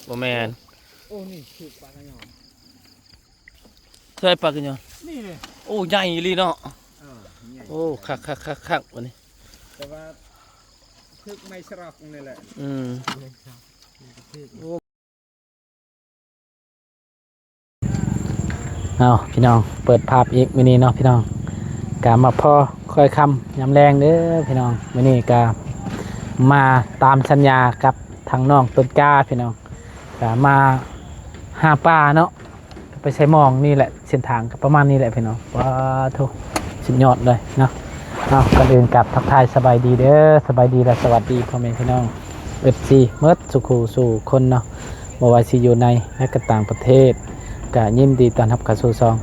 บ่แม่นโอ้นี่คือปลากระยอนใช่ปลากระยอนนี่เลยโอ้ใหญ่อีหลีเนาะใหญ่โอ้คักวันนี้แต่ว่าคือไม่สลับนี่แหละเอาพี่น้องเปิดภาพอีกมื้อนี้เนาะพี่น้องกามาพ่อค่อยคำยำแรงเด้อพี่น้องมื้อนี้กามาตามสัญญากับทางน้องต้นกล้าพี่น้องกามาหาปลาเนาะไปใช้มองนี่แหละเส้นทางก็ประมาณนี้แหละพี่น้องว้าทุกสุดยอดเลยเนาะเอาก่อนอื่นกับทักทายสบายดีเด้อสบายดีและสวัสดีพ่อแม่พี่น้องFCเมิดสุขสู่คนเนาะบ่ว่าสิอยู่ในและก็ต่างประเทศก็ยินดีต้อนรับเข้าสู่ซอง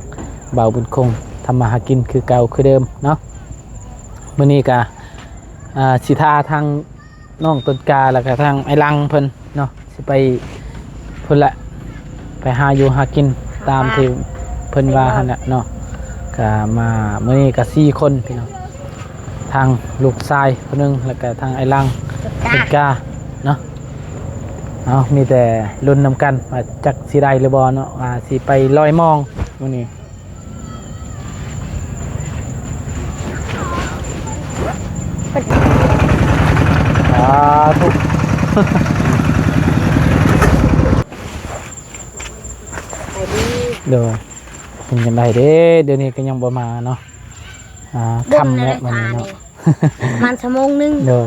เบาบุญคงทำมาหากินคือเก่าคือเดิมเนาะมื้อนี้ก็สิทาทางน้องต้นกาแล้วก็ทางไอ้ลังเพิ่นเนาะสิไปเพิ่นละไปหาอยู่หากินตามที่เพิ่นว่าหั่นน่ะเนาะก็มามื้อนี้ก็4คนพี่น้องทางลูกชายคนนึงแล้วก็ทางไอ้ลังต้นกาเนาะเอามีแต่ลุ้นนำกันว่าจักสิได้หรือบ่เนาะว่าสิไปลอยมองมื้อนี้ทุกเดี๋ยวเป็นยังไงเด้เดี๋ยวนี้ก็ยังบ่มาเนาะคำแล้ววันนี้เนาะมันชั่วโมงนึงเดี๋ยว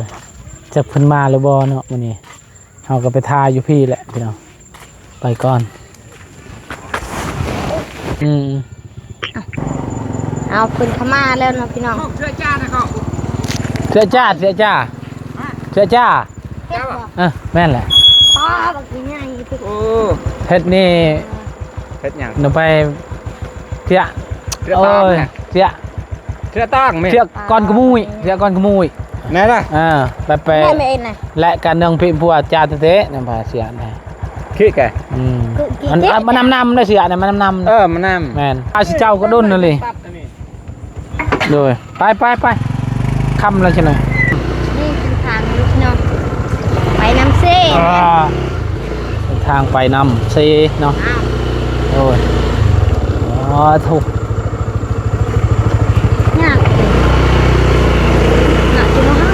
จะเพิ่นมาหรือบ่เนาะวันนี้เราก็ไปทาอยู่พี่แหละพี่น้องไปก่อนเอาเพิ่นเข้ามาแล้วเนาะพี่น้องเชื่อจ้านะเขาเสื้อจ้าแม่นแหละป้าบักใหญ่พี่โอ้เพชรนี่เพชรหยังหนูไปเสียต้องเสียต้องไหมเสียก้อนกระมุยไหนล่ะไปไม่เอ็นนะและการเนืองพิมพ์พัวจ่าเตะนั่นพาเสียนะขี้แกมันนำได้เสียเนี่ยมันนำมันนำแมนอาชิเจ้าก็ดุนเลยด้วยไปค่ำแล้วใช่ไหมนี่เป็นทางลูกน้องไปน้ำเซ่ทางไปน้ำเซ่เนาะโอ้ยถูกหนักจนห้า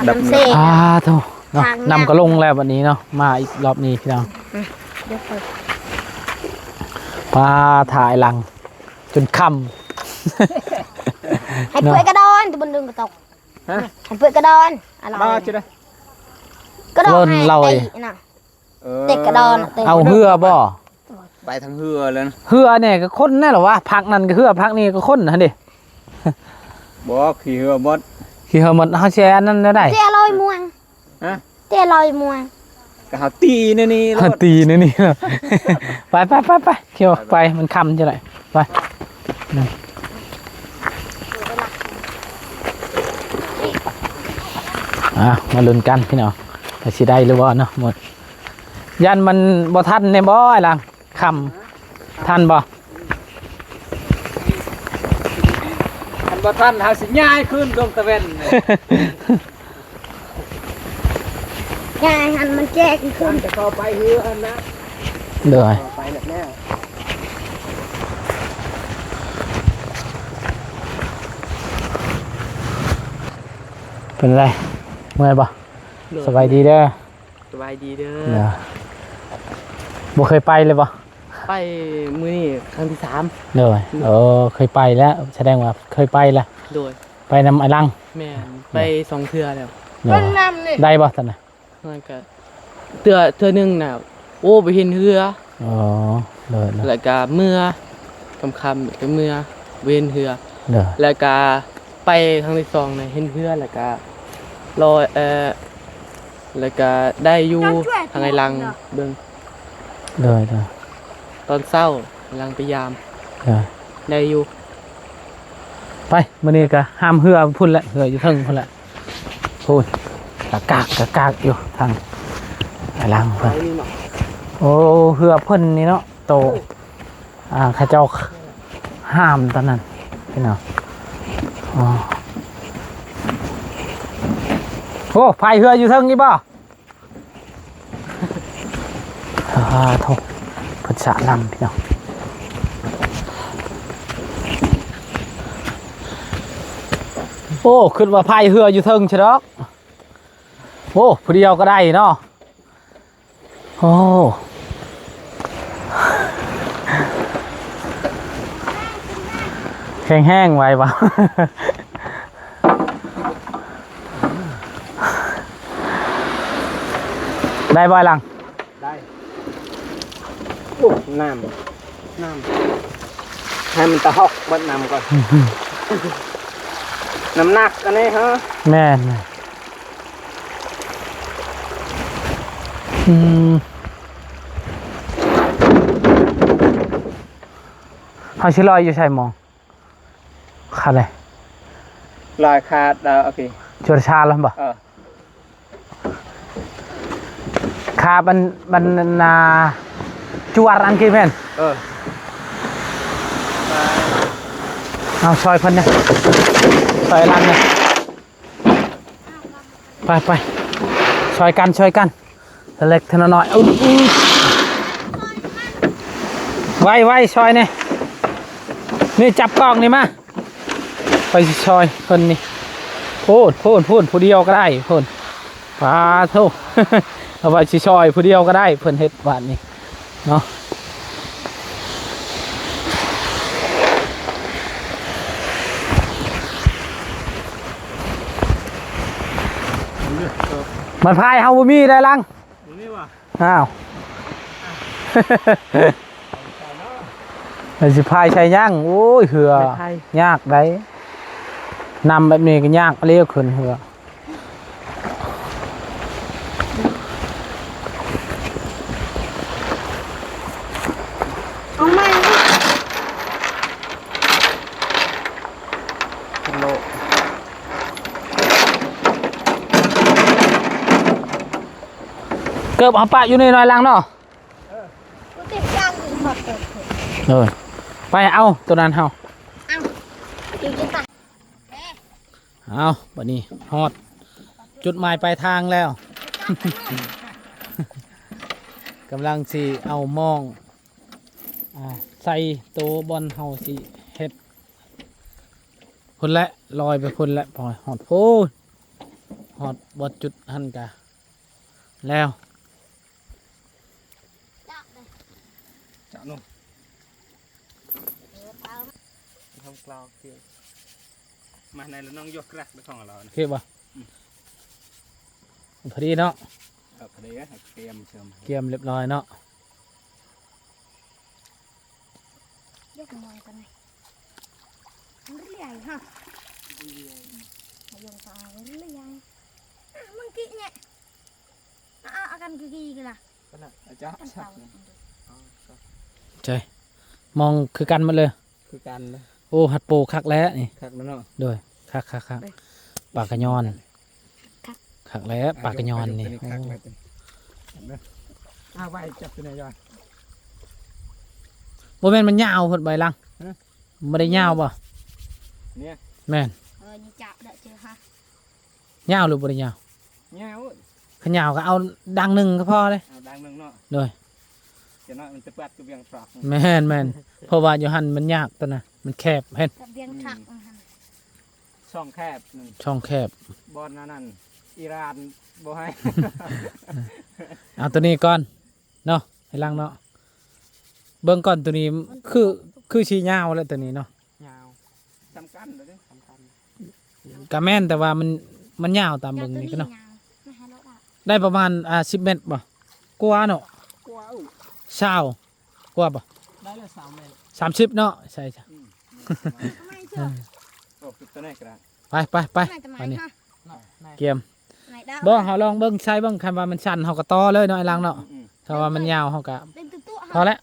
งดับเซ่ถูกเนาะนำก็ลงแล้ววันนี้เนาะมาอีกรอบนี้พี่น้องมาถ่ายหลังจนค่ำให้เปื่อยกระดอนตัวบนดึงกระตกให้เปื่อยกระดอนอะไรจุดเลยกระดอนให้เตะกระดอนเอาเหือบ่ไปทางเหือเลยเหือเนี่ยก็ค้นแน่หรอวะพักนั่นก็เหือพักนี่ก็ค้นฮะดิบ่ขี่เหือหมดเขาแชร์นั่นได้เตะลอยมวงเตะลอยมวงก็หาตีนี่ตีนี่ไปเขี่ยวไปมันคำจะไหนไปมาลุ้นกันพี่น้องแต่สิได้หรือบ่เนาะหมดยันมันบ่ทันในบ่ไอ้ล่ะคำทันบ่ท่านหาสิง่ายขึ้นดวงตะเวนง่ายหันมันแจ้งขึ้นจะเข้าไปเฮือนะเดี๋ยวไปแน่เป็นไรเมื่อยบ่สบายดีเด้อสบายดีเด้อบ่เคยไปเลยบ่ไปมื้อนี้ครั้งที่3เลยเคยไปแล้วแสดงว่าเคยไปแล้วโดยไปนำไอ้ลังแม่นไป2เทื่อแล้วได้บ่ซั่นน่ะมันก็เทื่อนึงน่ะโอ้ไปเห็นเรือเลยแล้วก็เมื่อค่ำๆไปเมื่อเว้นเรือแล้วก็ไปครั้งที่2น่ะเห็นเรือแล้วก็รอแล้วก็ได้อยู่ทางไอ้ลังเบิ่งเลยตอนเช้าลังไปยามได้อยู่ไปมื้อนี้ก็ห้ามเหือพุ่นแหละเหืออยู่เทิงพุ่นแหละพูดกากอยู่ทางไอ้ลังเพิ่นโอ้เหือเพิ่นนี่เนาะโตข้าเจ้าห้ามตอนนั้นพี่น้อง โอ้พายเรืออยู่เทิงนี่บ่โถพุทธะนำพี่น้องโอ้ขึ้นว่าพายเรืออยู่เทิงใช่ดอกโอ้ผู้เดียวก็ได้เนาะโอ้แห้งๆไว้ปะ ได้บ่อยลัง ได้โอ้น้ำให้มันตะหอกบัดน้ำก่อน น้ำหนักอันนี้ฮะ แม่นเขาชิลอยอยู่ใช่มองขาดเลย ลอยขาดโอเค จวดชาแล้วบ่ ขามันนาจวดอันกี่แม่นเอาซอยเพิ่นเนี่ยซอยลันเนี่ยไปซอยกันเล็กเท่าน้อยไว้ซอยเนี่ยนี่จับกล้องนี่มาไปซอยคนนี่พูดผู้เดียวก็ได้พูดปาโธ่ เอาไปซอยผู้เดียวก็ได้เพิ่นเฮ็ดบ้านนี่เนาะมันพายเฮาบ่มีได้ลังอ้าวมันสิพายใช้ย่างโอ้ยเหือยากได้นำแบบนี้ก็ยากเลี้ยวขึ้นเหือเอามาเกือบเอาปะอยู่ในน้อยลังเนาะกูติดยางอยู่หอดเกิด ไปเอาตัวนั้นเฮา เอาอยู่ที่ตา เอาบัดนี้ฮอดจุดหมายปลายทางแล้ว กำลังสิเอามองใส่ตัวบอลเฮาสิเฮ็ดพุ่นละลอยไปพุ่นละพอฮอดพูนฮอดบอดจุดหันกะแล้ว จับนุ่มทำกลาวเกี่ยวมาในแล้วน้องยกกระไปของเรา เก็บบ่พอดีเนาะ พอดีเตรียมเชื่อม เกียมเรียบร้อยเนาะ ยกมองกันเลยมันเรื่อยฮะมายงตาเรื่อยมึงกี้เนี่ยอากันกี่กันล่ะ ก็น่ะจ้า กันเต่า ใช่มองคือกันหมาเลย คือกันเลย โอ้หัดโปคักแล้วนี่ คักแล้วเนาะ ด้วยคักปากกระยอนคักแล้วปากกระยอนนี่ ไว้จับตัวไหนย้อน โมเมนมันยาวเพิ่นใบลังไม่ได้ยาวป่ะ เนี่ย แม่น นี่จับเด้อเจ้าฮะ ยาวหรือบ่ได้ยาว เงี้ย ขยาวก็เอาดังหนึ่งก็พอเลย เอาดังนึงเนาะ ด้วย จะน้อยมันจะปัดกับเบียงปลอก แม่นเพราะว่าอยู่หันมันยากตัวน่ะมันแคบเห็น กับเบียงถัก ช่องแคบนึง ช่องแคบบ อลนั่นอิหร่านบ่ให้ เอาตัวนี้ก่อนเนาะให้ลังเนาะเบิ่งก่อนตัวนี้คือชียาวแล้วตัวนี้เนาะ ยาวสำคัญเลยสำคัญ กะแม่นแต่ว่ามันยาวตามเบิ่งนี่ก็เนาะได้ประมาณ10 เมตรป่ะกว่าเนาะ กว้าว เช้ากว่าป่ะ ได้ละ3 เมตร 30เนาะใช่จ้ะ ไม่เชื่อ โอ้ตัวไหนกระดาษ ไป ไหนจะไหน อันนี้ ฮะ เกียม ไหนดาว บ่เฮาลองเบิ่งใช้เบิ่งคันว่ามันชันเฮาก็ต่อเลยเนาะไอ้ลังเนาะถ้าว่ามันยาวเฮาก็ เป็นตัว พอแล้ว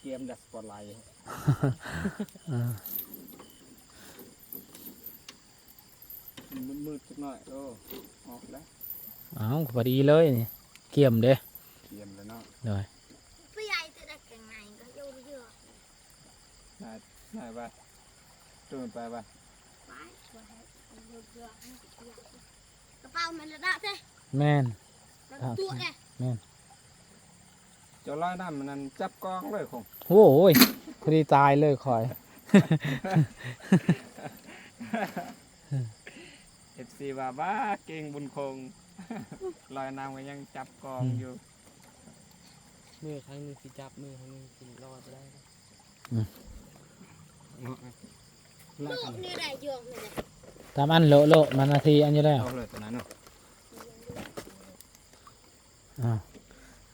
เกมดัสปอร์ตไลท์มืดสักหน่อยโอ้ออกแล้ว อ้าวพอดีเลยนี่เกียมเด้ เกมเลยเนาะ เลย ผู้ใหญ่จะได้แข่งไหนก็โยนเยอะ ได้ป่ะตัวมันไปป่ะ กระเป๋ามันระดับเท่ แม่น ตัวไง แม่น เจ้าลอยน้ำมันนั่นจับกองเลยคง โอ้ยพอดีตายเลยคอย FC ว่าบ้าเก่งบุญคง ลอยน้ำก็ยังจับกองอยู่ มือครั้งหนึงสิจับมือครั้งหนึงสิรอดไปได้ ลูกนี่ได้ยงเลย ตามอันโลมันนาทีอันอยู่แล้ว เอาเลยตัวนั้นเนาะ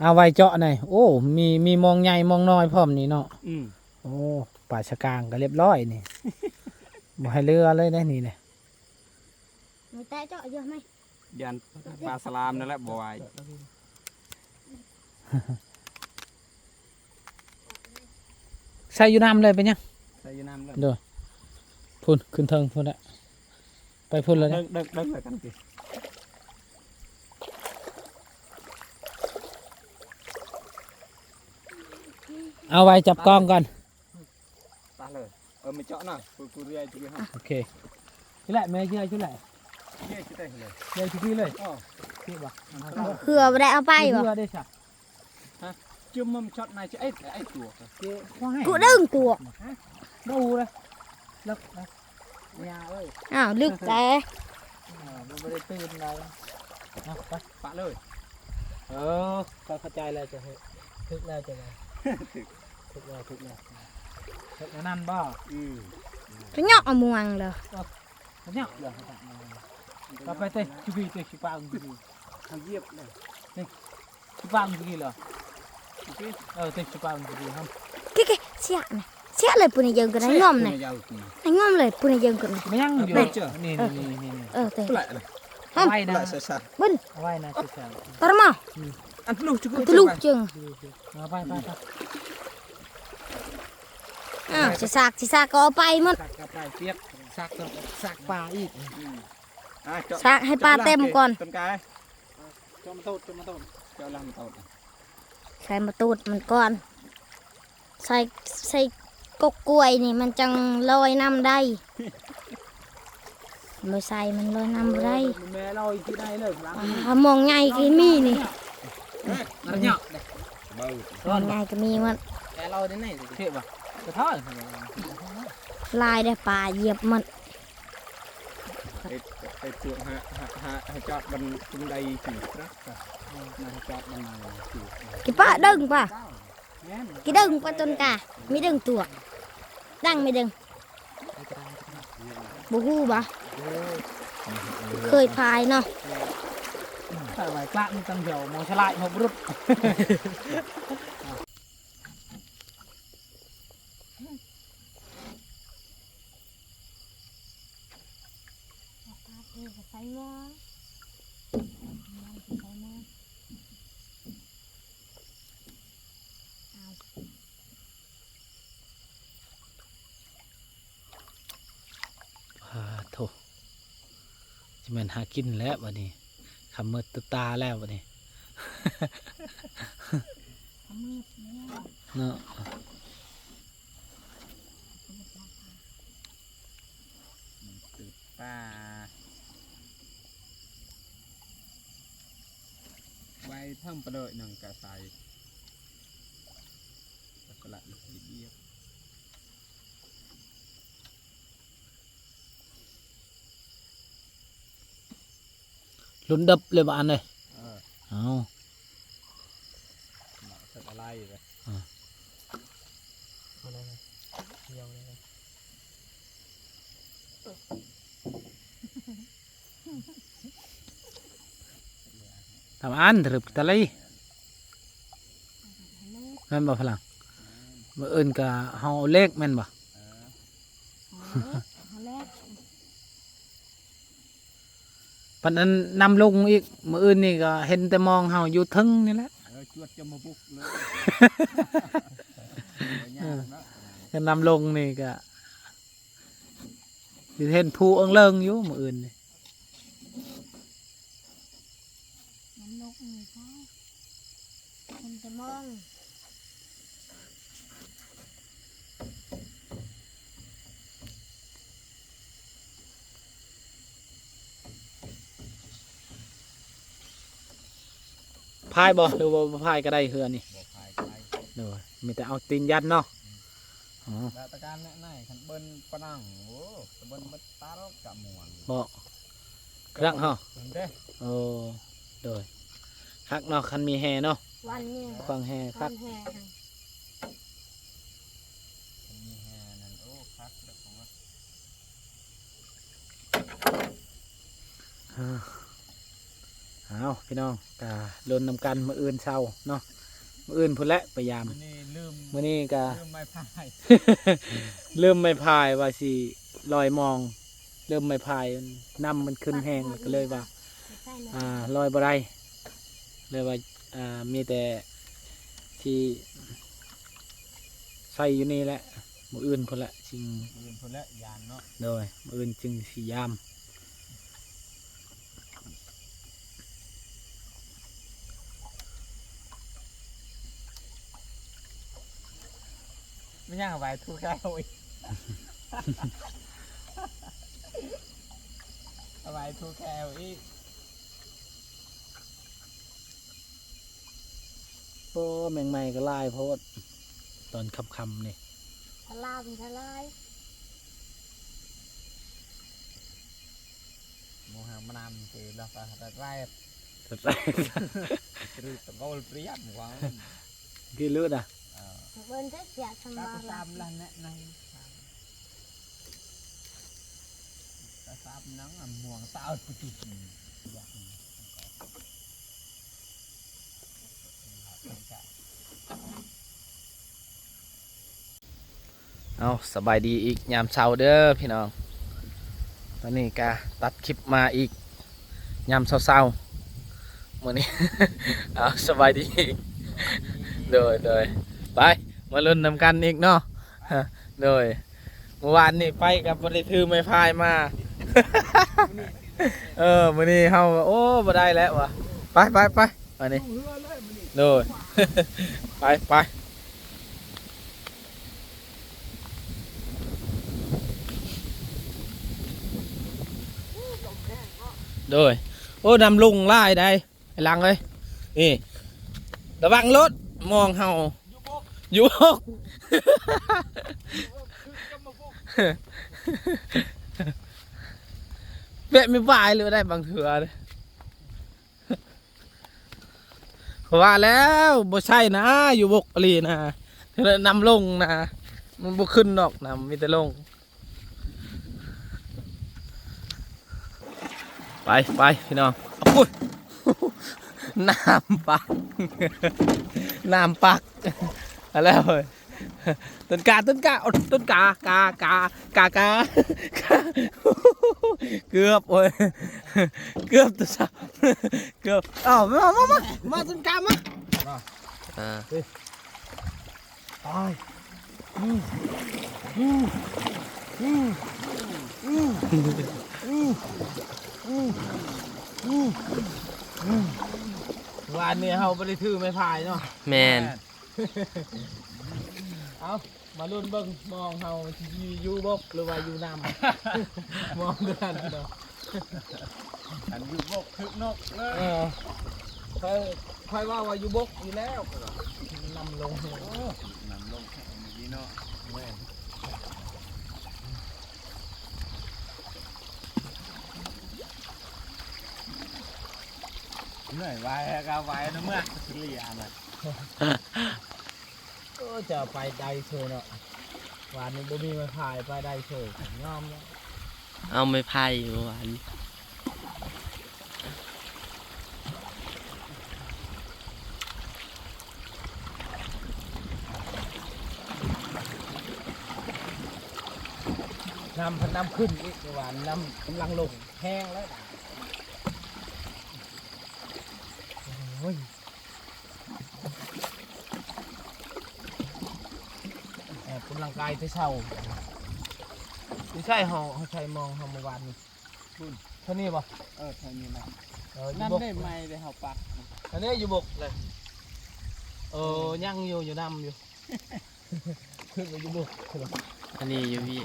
เอาไว้เจาะหน่อยโอ้มีมองใหญ่มองน้อยพร้อมนี่เนาะ โอ้ป่าชะกลางก็เรียบร้อยนี่ บ่ให้เรือเลยได้นี่เนี่ย ไม่แต่เจาะเยอะไหม ยันปลาสลามนั่นแหละบ่อย ใส่อยู่น้ำเลยเป็นยัง ใส่อยูน้ำเลย เด้อพุ่นขึ้นเทิงพุ่นละไปพุ่นเลยนะ เดิกเลยกันสิ เอาไว้จับกล้องก่อน ปลาเลยไม่เจาะนะกูเรียกจุดห้า โอเคชุดแหละแม่ชื่ออะไรชุดแหละ เรียกจุดได้เลย เดี๋ยวชุดนี้เลย อ๋อ ที่บ่ เขื่อไม่ได้เอาไปบ่ เรือได้สัก จุ่มมันช็อตนายจะไอ้ตัว กูดึงตัว ดูเลยแล้วยาเอ้ย อ้าวลึกแต่ มันไม่ได้ตื่นอะไรเอาไป ปลาเลย เข้าใจแล้วจะทึกแล้วจะไงทึกแล้วทึกนั่นบ่ จะยอกเอามวงเลย เขาเนี่ยเดี๋ยวต่อไปเต้ชิบีเต้ชิปางชิบี ทำเยียบเลย ชิปางชิบีเหรอเต้ชิปางชิบีครับ cái xiếtเลยปุ่นยังกันไอ้งอมnàyไอ้งอมเลยปุ่นยังกัน ไม่ยังอยู่นี่ tệ แหละเลย เอาไว้นะ ใส่ bên เอาไว้นะเฉย tao mau อันลูกจุก tôi lục chừng เอาไป chỉ sạc có bay mất สักกระป๋ายเปียกสักปลาอีก sạc hay ba tem còn ต้นกาย จมตูด เจ้าลำต้น ใส่มาตูดมันก่อนใส่กกกล้วยนี่มันจังลอยน้ำได้ไม่ใส่มันลอยน้ำได้ แม่เราอีกที่ไหนเลยหลัง มองไงก็มีนี่ มันเนี่ย มองไงก็มีมัน แกเราได้ไหนเทียบอ่ะกระท้อน ลายได้ปลาเหยียบมัน ไอ้ตัวฮะจอดบนตรงใดจีบนะนะจอดบนไหนจีบ กี่ป้าดึงป่ะกี่ดึงป้าต้นกาไม่ดึงตัวดังไม่ดึงบูฮูบ่เคยพายเนาะ ใส่ไว้กล้ามันตั้งเหี่ยวมองฉลาดหกรุด ใส่หม้อ โถจะเป็นหากินแล้ววันนี้คำมืดตาแล้ววันนี้เนาะ ป้าไว้เพิ่มประเดิดหนึ่งกระใสกระละอีกทีเดียว ลุ้นดับเลยบ้านเลยเอา เสร็จอะไรเลย อะไรนะเดียวเลย ทำอันถือตะไลแม่นบ่พลังมื่ออื่นก็เฮาเลขแม่นบ่ปันนั้นนำลงอีกมื่ออื่นนี่ก็เห็นแต่มองเฮาอยู่ทึงนี่แหละ จวดจะมาบุกเลย ก็นำลงนี่ก็สิเห็นผู้เอิงเลิงอยู่มื่ออื่นนี่ นกนี่ค่ะมันจะมอง พายบ่หรือว่าบ่พายก็ได้เฮือนี่ บ่พายก็ได้ โดยมีแต่เอาตีนยัดเนาะอ๋อ แล้วตะการแน่ๆคันเบิ้นปะนังโอ้เบิ้นมัดตาแล้วกะม่วน บ่ครั้งเฮา เด้ โอ้โดยคักเนาะคันมีแฮเนาะ วันนี้ ควางแฮคั วั ก นแห่ มีแฮนั่นโอ้คักเด้อของว่า เอาพี่น้องกะลนนำกันมื้ออื่นเช้าเนาะมื้ออื่นพุ่นแหละพยายาม มื้อนี้ลืม มื้อนี้กะ ลืมไม้พาย เริ่มไม่พายว่าสิลอยมอง เริ่มไม่พายน้ำมันขึ้นแห้งก็เลยว่า ใช่ไหม ลอยบ่ได้เลยว่ามีแต่ที่ใส่อยู่นี่แหละมืออื่นพุ่นละจึง ลืมพุ่นแล้วยานเนาะ โดยมืออื่นจึงสียาม ไม่ย่างไว้ทุกแก้วอีกเอาไว้ทุกแก้วอีก โอ้แมงไม้ก็ไล่โพดตอนคำๆนี่ ทลายเป็นทลาย โมหะมานำคือเราไปแต่แรก สุดแรก หรือตะโกนเปรี้ยมหวัง กี่เลือดอ่ะ เบิ้ลจะเสียทำ ตา มา ตา ละ มละแน่ในตาตามนังม่วงตาปุจุ เอาสบายดีอีกยามเช้าเด้อพี่น้องตอนนี้กาตัดคลิปมาอีกยามเช้าๆมื้อนี้ เอาสบายดีอีกโดยไปมาลุ้นนำกันอีกเนาะ โดยเมื่อวานนี่ไปกับบริถือไม้พายมา มื้อนี้เฮาก็โอ้บ่ได้แล้ววะไปอันนี้โดย ไปโดยโอ้ดำลุงไล่ได้ไอ้หลังเลยนี่ระวังรถมองเฮาอยู่บก เบะไม่บายเลยได้บางเถื่อเลยว่าแล้วบ่ใช่นะอยู่บกอลีนะนำลงนะมันบ่ขึ้นดอกนะมีแต่ลงไปพี่น้องโอ้ย น้ำปัก น้ำปักอะไรเว้ยต้นกาเกือบโอ้ยเกือบตัวสับเกือบอ้าวมาต้นกามาตายวันนี้เราไปถือไม้พายเนาะ แมน เอามาลุ้นเบิ่งมองเฮาอยู่บกหรือว่าอยู่น้ำ มองด้วยกันเนาะ อันอยู่บกคึกนกเลย ค่อยว่าอยู่บกอยู่แล้วนำลง นำลงแค่นี้เนาะเหนื่อยไว้ก็ไว้นะเมื่อเรียนอ่ะ ก็จะไปได้เชยเนาะวันนี้บ่มีไม้พายไปได้เชยยอมแล้ว เอาไม่พายอยู่หวาน น้ำขึ้นอีกหวานน้ำกำลังลงแห้งแล้วโอ้ยกำลังกายที่เช่าไม่ใช่เขาใช้มองเขาเมื่อวานนี้เท่านี้ป่ะ เท่านี้นะ อยู่ นั่น บก ได้ไหมได้เขาปัก อันนี้อยู่บกเลยยังอยู่น้ำอยู่ ขึ้นไปอยู่บก อันนี้อยู่พี่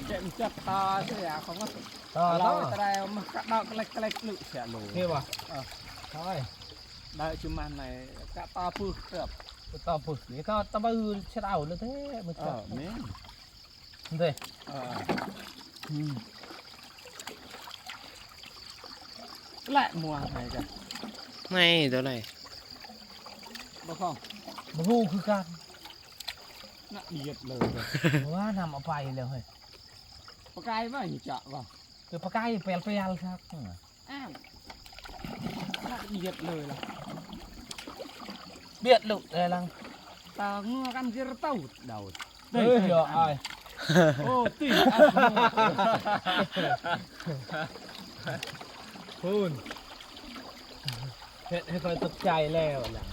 เจ๊ มันจับตาเสียของมัน ต่อ เราแต่มันกระดอกเล็กๆลึกเสียลูก เท่ป่ะใช่ ได้จุมันในกระตาปื้อเกือบ ต่อปุ๊บนี่ก็ตะบือเช็ดเอาเลยเท่มันจับ นี่ เท่ แหละมัวไหนกัน ไม่ตัวไหน บ่ข้อง บูคือกัน น่ะเดียดเลย ว่านำเอาไปเลยเฮ้ย ปากกายว่าหิจะว่า คือปากไก่เปลวๆครับ อ้าวน่ะเดียดเลยล่ะ เบียดลุกเลยลัง ตางัวกันจะเต้าเดา เฮ้ยเดี๋ยวไอ้ โอ้ตี พูนเฮ็ดให้คอยตกใจแล้วล่ะ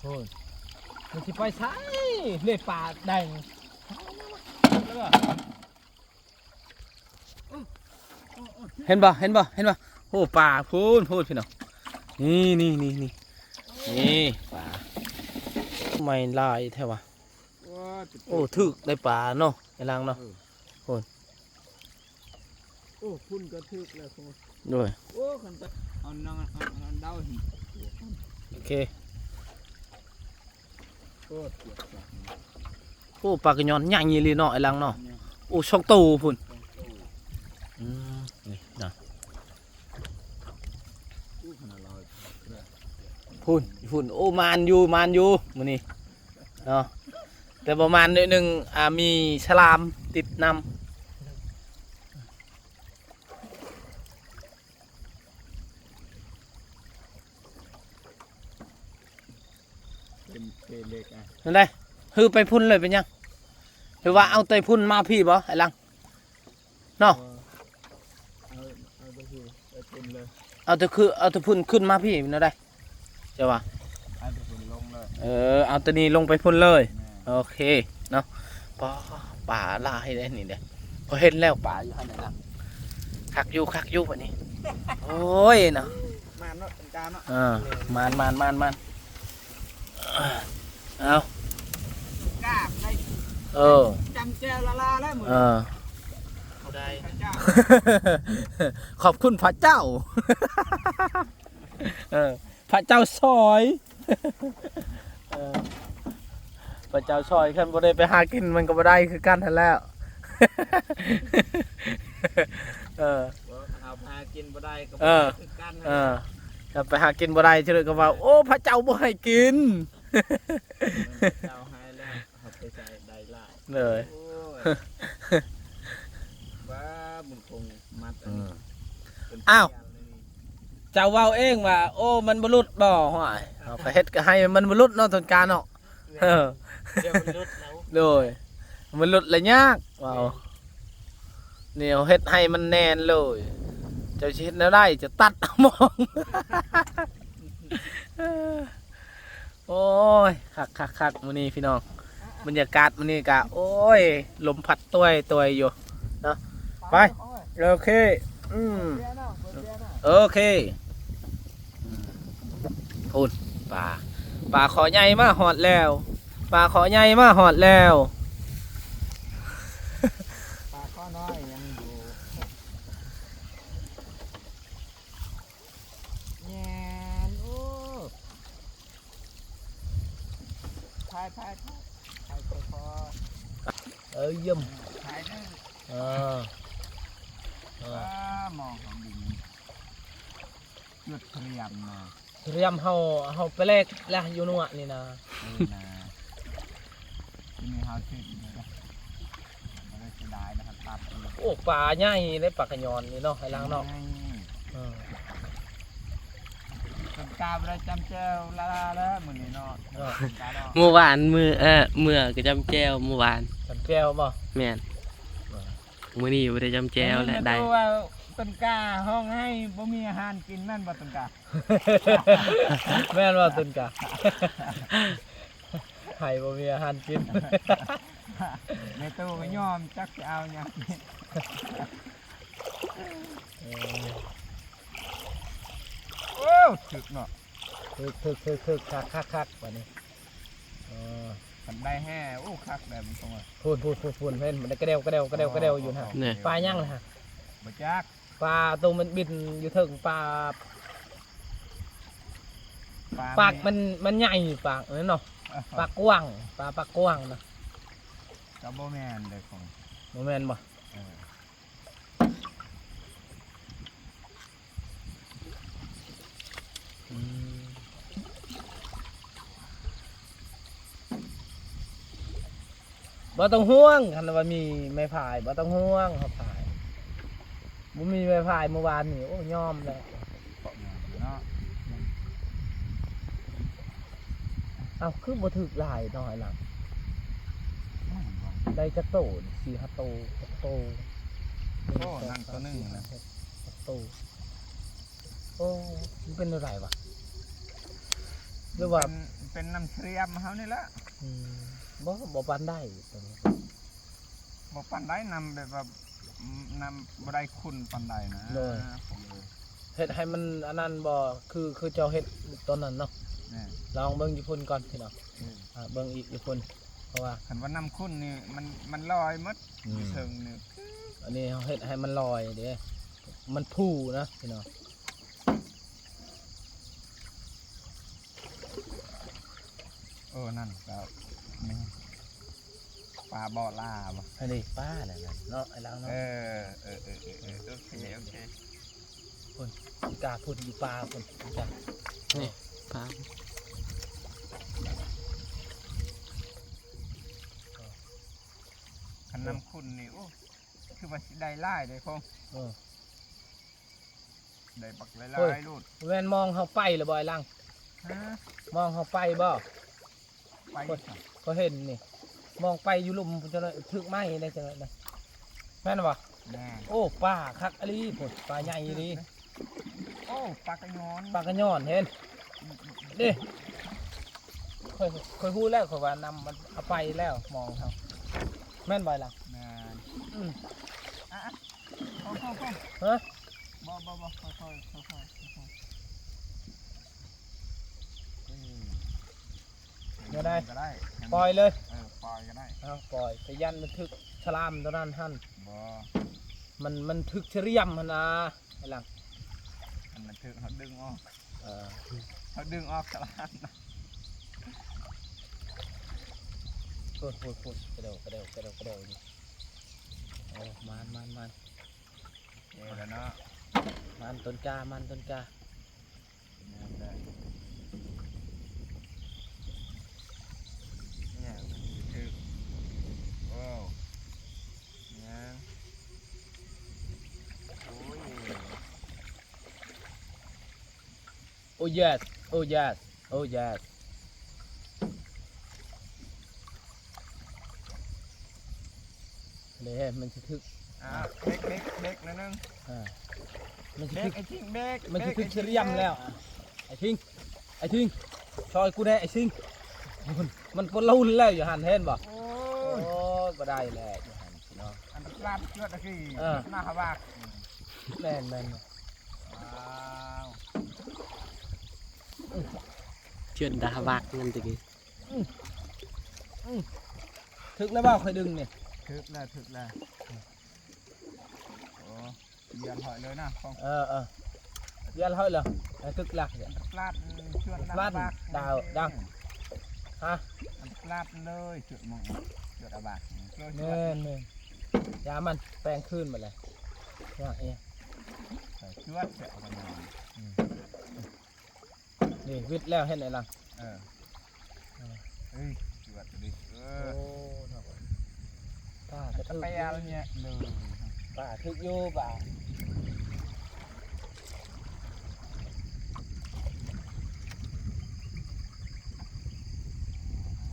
พูนมันสิไปใช้เล่ป่าแดงเห็นบ่โอ้ป่าพูนพี่น้องนี่ป่าไม่ลายแท้วะโอ้ถึกได้ป่าเนาะไอ้ลังเนาะ โอ้พุ่นก็ทึกแล้วคุณ ด้วย โอ้คนไปเอานองเอาเดาหิ โอเค โอ้เจ็บจัง โอ้ปลากระยอนใหญ่ยี่ลีเนาะไอ้ลังเนาะโอ้ช่องตูพุ่นนี่นะ อู้ขนาดลอย พุ่นโอ้มานอยู่มื้อนี้เนาะแต่ประมาณนิดนึงมีฉลามติดนำ เป็นเล็กอ่ะ นั่นได้ฮือไปพุ่นเลยเป็นยังหรือว่าเอาเตยพุ่นมาพี่บ่ไอ้ลังเนาะ เอาก็คือไปเป็นเลย เอาเตยพุ่นขึ้นมาพี่นั่นได้เจ้าว่า เอาไปเป็นลงเลย เอาตัวนี้ลงไปพุ่นเลยโอเคเนาะป่าลายได้นี่เด้พอเห็นแล้วป่าอยู่ข้างในลังคักอยู่แบบนี้โอ้ยเนาะ มาเนาะเป็นการเนาะ มันเอา กล้าไป จำเจลละแล้วเหมือนได้ ขอบคุณพระเจ้าพระเจ้าซอยพระเจ้าซอยขั้นบ่ได้ไปหากินมันก็บ่ได้คือกันทันแล้วเอาพากินบ่ได้ก็คือกันถ้าไปหากินบ่ได้เฉลยก็ว่าโอ้พระเจ้าบ่ให้กินเจ้าให้แล้วเอาไปใส่ได้ล่ะเลยว่าบุญคงมัดอ้าวเจ้าเว้าเองว่าโอ้มันบ่รุดบ่ห่วยเอาไปเฮ็ดก็ให้มันบ่รุดเนาะต้นกาเนาะเดี๋ยวมันรุดแล้วโดยมันรุดละยากว้าวเนี่ยเฮ็ดให้มันแน่นเลยเจ้าสิเฮ็ดแนวได้จะตัดเอามองโอ้ยคักมื้อนี้พี่น้องบรรยากาศมื้อนี้ก็โอ้ยลมพัดตัวอยู่เนาะไปโอเคโอเคพูนป่าขอใหญ่มาหอดแล้วป่าขอใหญ่มาหอดแล้ว ปลาข้อน้อยยังอยู่แง่โอ้ทายพอเยี่ยมทายได้มองของดินหยุดเตรียมมา เตรียมเฮาไปแลกแล้วอยู่นู่นนี่นะที่มีเฮาชื่อนี่นะมันได้เสียดายนะครับตัด โอ้ป่าใหญ่เลยป่ากระยอนนี่เนาะไอ้ลังเนาะเป็นกาบได้จำเจ้าละแล้วมือนี่เนาะ เมื่อวานเมื่อก็จำแจวเมื่อวาน จำแก้วบ่ แม่นมื้อนี้บ่ได้จำแจวและได้ ว่าต้นกาห้องให้บ่มีอาหารกินนั่นบ่ต้นกา แม่นว่าต้นกาไข่บ่มีอาหารกิน ในตู้ก็ยอมจักจะเอาหยังโอ้ถึกเนาะคึกคักๆกว่านี้ มันได้แห่โอ้คักแบบมันตรงอ่ะ พูนเพิ่นมันได้กระเดวอยู่นะ เนี่ย ปลาย่างเลยฮะ บ่จัก ปลาตัวมันบินอยู่ถึงปลาปากมันใหญ่ปากนั่นเนาะปากกว้างปากกว้างนะ กับบ่แม่นเด้อของ โมเมนต์บ่ เออ บ่ต้องห่วงคันว่ามีไม้พายบ่ต้องห่วงเขาพายบ่มีไม้พายเมื่อวานนี่โอ้ยอมแล้ว เนาะ เอ้าคือบ่ถึกหลายหน่อยล่ะได้จักโต4 5โต6โต โอ้นั่นตัวหนึงนะ 6โตโอ้มันเป็นอะไรวะหรือว่า เป็นน้ำเชียมเฮานี่ละ บ่ปานได้ตัวนี้ บ่ปานใดนำแบบว่านำบ่ได้คุณปานใดนะผมเลย เฮ็ดให้มันอันนั้นบ่คือเจ้าเฮ็ดตอนนั้นเนาะ นี่ ลองเบิ่งอยู่พุ่นก่อนพี่น้องเบิ่งอีกอยู่พุ่นเพราะว่า คันว่านำคุณนี่มันลอยหมดเชิงนี่ อันนี้เฮาเฮ็ดให้มันลอยเด้มันพู่นะพี่น้อง นั่นก็นี่ปลาบ่อลาบ่ อันนี้ป้านั่นน่ะเนาะไอ้ลางเนาะ โอเค กาพุ่นอยู่ปลาพุ่นจ้ะ นี่ปลา คันนำคุณนี่โอ้คือว่าสิได้หลายได้พง เออ ได้บักห เฮ้ย ลายๆลูก แม่นมองเฮาไปแล้วบ่ไอ้ลัง ฮะ มองเฮาไปบ่ ไป ก็เห็นนี่มองไปอยู่หลุมจะถึกไม้ได้จังได๋แม่นบ่ แน่ โอ้ปลาคักอะลีพุ่นปลาใหญ่อีหลี โอ้ปลากระยอน ปลากระย่อนเห็นดิค่อยฮู้แล้วค่อยว่านำมันเอาไปแล้วมองเขาแม่นบ่ล่ะ แม่ อืม พ่อ ฮะ บ่ค่อยก็ได้ ปล่อยเลย ปล่อยก็ได้ เอาปล่อยไปยันมันทึกฉลามตัวนั้นหั่น บ่ มันทึกเฉรียมหั่นนะไอ้หลัง มันถึงเขาดึงออก เออ เขาดึงออกสลัดนะ พูดกระเดวนี่โอ้มัน แล้วเนาะ มันต้นกาเนี่ยคือโอ้เนี่ยโอ้ย โอ้ yes เลยมันจะทึก เด็กนะนึง มันจะ เด็ ทึ ก ก ไอ้ทิ้งเด็ก มันจะทึกเฉรียมแล้วไอ้ทิ้งซอยกูแน่ไอ้ทิ้งมันปนลุ่นแล้วอยู่หันเห็นบ่ โอ้ โอ้ ย ยบ่ได้แล้วอยู่หันเนาะ อันตรายเชื่อตะกี้ เออ หน้าฮาวาก แม่น ว้าว เชื่อนดาวักนั่นตะกี้ ทึกแล้วบ่ค่อยดึงนี่ ถึกแล้วโอ้เยี่ยมหอยเลยนะของ เออยันเฮ้ยเหรอทึกหลักเนี่ย พลาดเชื่อหน้า พลาด ฮาวาก ดาวดัง ฮะ อันพลาดเลยเชื่อมองเชื่ออาบากเชื่อ เน่ยามันแปลงขึ้นมาเลยเนี่ย เชื่อเชื่อกันมา นี่วิทย์แล้วเห็นไหมล่ะ เอ้ยเชื่อตัวดิ โอ้เนาะป้า จะ ทึก ไปอะไรเนี่ยเลย ป้าทึกอยู่ป้า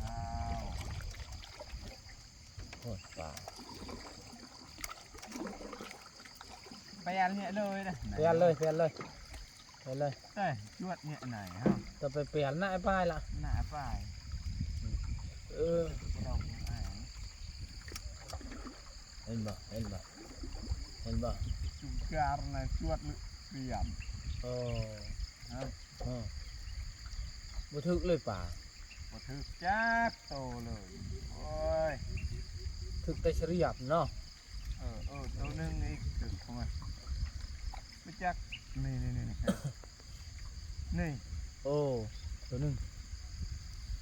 ว้าว โอ้ป้า ไปอะไรเนี่ยเลยนะ เปลี่ยนเลย เอ้ยจวดเนี่ยไหนฮะ จะไปเปลี่ยนหน้าไอ้ป้ายละ หน้าป้าย เออ ดอกไม้ เห็นบ่จุกการในจวดเรียม โอ้ ฮะ บ่ทึกเลยป่า บ่ถึกจักโตเลยโอ้ย ถึกแต่เฉลียบเนาะ ตัวหนึงอีกถึกเข้ามาไปจักนี่นี่ โอ้ตัวหนึง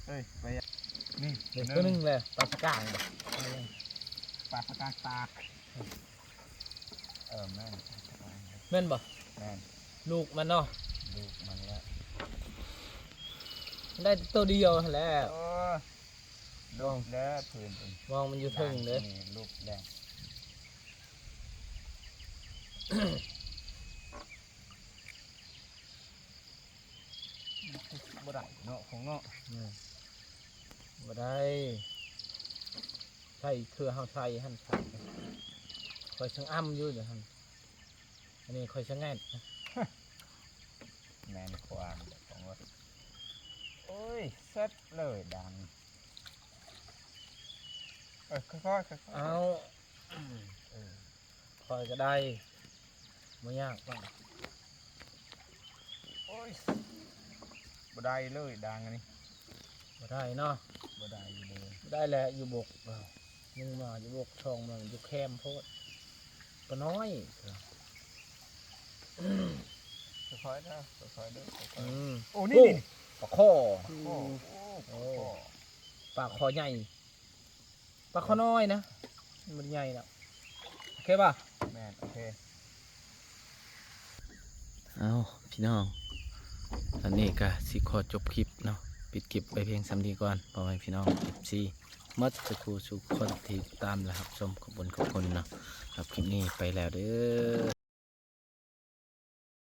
เอ้ยไปอะนี่ เด็กตัวหนึงเลยปลาสกางบ่ ปลาสกางตากแม่น แม่นบ่ แม่น ลูกมันเนาะ ลูกมันแล้ว ได้ตัวเดียวแล้ว โอ้ลูกแล้วพื้นเป็น มองมันอยู่เทึงเด้อ นี่ลูกแดงบ่ได้เนาะของเนาะ บ่ได้ใช่คือเฮาใช้หั่นใส่คอยช่างอ้ำอยู่เดี๋ยวหั่นอันนี้คอยช่างแง่นนะ แมนความของว่าโอ้ยเซ็ตเลยดังค่อยๆค่อยๆ เอาคอยก็ได้ไม่ยากป่ะ โอ้ยบ่ได้เลยดังอันนี้ บ่ได้เนาะ บ่ได้เลย บ่ได้แหละอยู่บกมึงมาอยู่บกช่องมันอยู่แคมโพดปะน้อย ค่อยๆนะค่อยๆเด้อค่อย โอ้ ๆนี่ ปลาข้อ โอ้ ปลาคอใหญ่ปลาคอน้อยนะมันใหญ่แล้วโอเคป่ะ แม่นโอเค เอาพี่น้องตอนนี้ก็สิขอจบคลิปเนาะปิดคลิปไปเพียงสำนีก่อนพอให้พี่น้อง14มัดสักครู่สุขคนที่ตามแล้วครับชมขอบคุณเนาะครับคลิปนี้ไปแล้วเด้อ